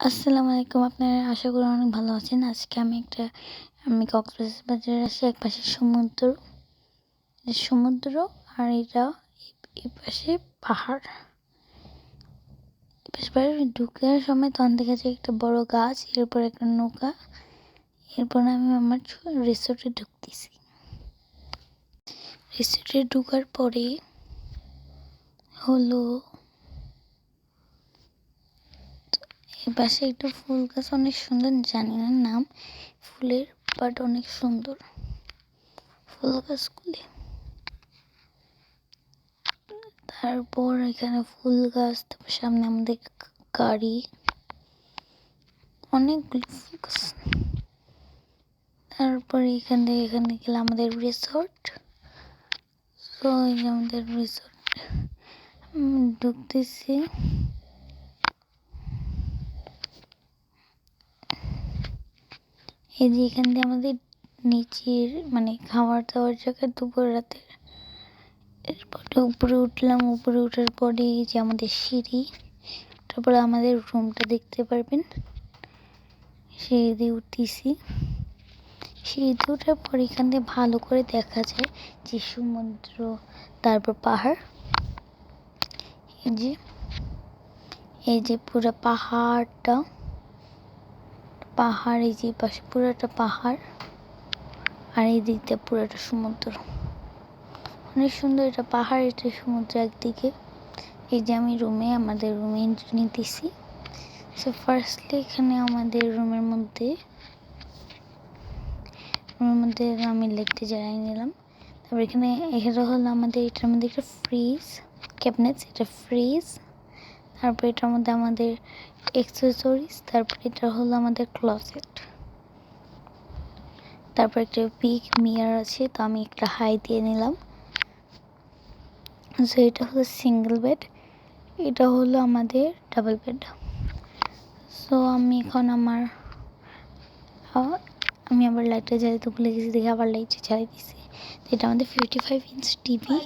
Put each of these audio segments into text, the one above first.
আসসালামু আলাইকুম। আপনারা আশা করি অনেক ভালো আছেন। আজকে আমি কক্সবাজারে আসি। একপাশে সমুদ্র আর এই পাশে পাহাড়। এপাশে পাহাড়ে ঢুকার সময় তখন দেখা যায় একটা বড় গাছ, এরপর একটা নৌকা। এরপর আমি আমার রিসোর্টে ঢুকতেছি। রিসোর্টে ঢুকার পরে হলো এপাশে একটা ফুল গাছ, অনেক সুন্দর, জানি না নাম ফুলের, বাট অনেক সুন্দর ফুল গাছগুলি। তারপর এখানে ফুল গাছ, তারপর সামনে আমাদের গাড়ি, অনেকগুলো ফুল গাছ। তারপরে এখানে গেলে আমাদের রিসোর্ট। তো এই যে আমাদের রিসোর্ট ঢুকতেছি। এই যে এখান দিয়ে আমাদের নিচের খাবার দাবার জায়গা দুপুর রাতের। এরপরে উপরে উঠলাম, উপরে ওঠার পরে এই যে আমাদের সিঁড়ি, তারপরে আমাদের রুমটা দেখতে পারবেন। সিঁড়ি দিয়ে উঠতেছি। সিঁড়ি দিয়ে ওঠার পর এখান দিয়ে ভালো করে দেখা যায় যে সমুদ্র, তারপর পাহাড়। এই যে পুরো পাহাড়টা, এই যে পাশে পুরোটা পাহাড়, আর এই দিক দিয়ে পুরোটা সমুদ্র। অনেক সুন্দর, এটা পাহাড়, এটা সমুদ্র একদিকে। এই যে আমি আমাদের রুমে এন্ট্রি নিতেছি। সো ফার্স্টলি এখানে আমাদের রুমের মধ্যে আমি লিখতে জানাই নিলাম। তারপর এখানে হলো আমাদের, এটার মধ্যে একটা ফ্রিজ ক্যাবিনেট, এটা ফ্রিজ। তারপর এটার মধ্যে আমাদের অ্যাক্সেসরিজ। তারপর এটা হলো আমাদের ক্লোজেট। তারপর একটা বিগ মিরর আছে, তো আমি একটা হাই দিয়ে নিলাম। সো এটা হলো সিঙ্গেল বেড, এটা হলো আমাদের ডাবল বেড। সো আমি এখন আমি আবার লাইটটা জ্বালাতে ভুলে গেছি, দেখে আবার লাইটটা জ্বালিয়ে দিছি। এটা আমাদের 55 ইঞ্চ টিভি।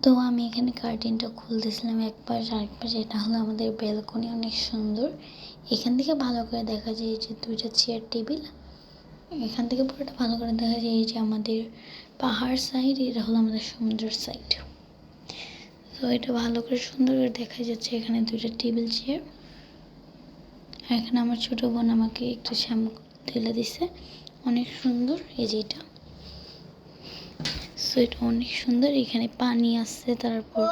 তো আমি এখানে কার্টেনটা খুলতেছিলাম এক পাশ আরেক পাশে। এটা হলো আমাদের ব্যালকনি, অনেক সুন্দর। এখান থেকে ভালো করে দেখা যায় এই যে দুইটা চেয়ার টেবিল। এখান থেকে পুরোটা ভালো করে দেখা যায় এই যে আমাদের পাহাড় সাইড, এটা হলো আমাদের সমুদ্রের সাইড। তো এটা ভালো করে সুন্দর করে দেখা যাচ্ছে। এখানে দুইটা টেবিল চেয়ার। আর এখানে আমার ছোট বোন আমাকে একটু শ্যাম্পু তুলে দিছে, অনেক সুন্দর। এই যে এটা, সো এটা অনেক সুন্দর। এখানে পানি আছে, তারপর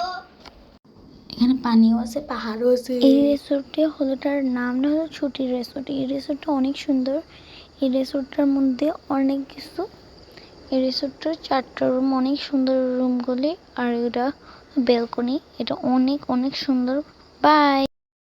এখানে পানিও আছে, পাহাড়ও আছে। এই রিসোর্টে হলোটার নাম না হলো ছুটি রিসোর্ট। এই রিসোর্টটা অনেক সুন্দর। এই রিসোর্টটার মধ্যে অনেক কিছু। এই রিসোর্টটার 4টা রুম, অনেক সুন্দর রুমগুলি। আর এটা ব্যালকনি, এটা অনেক অনেক সুন্দর। বাই।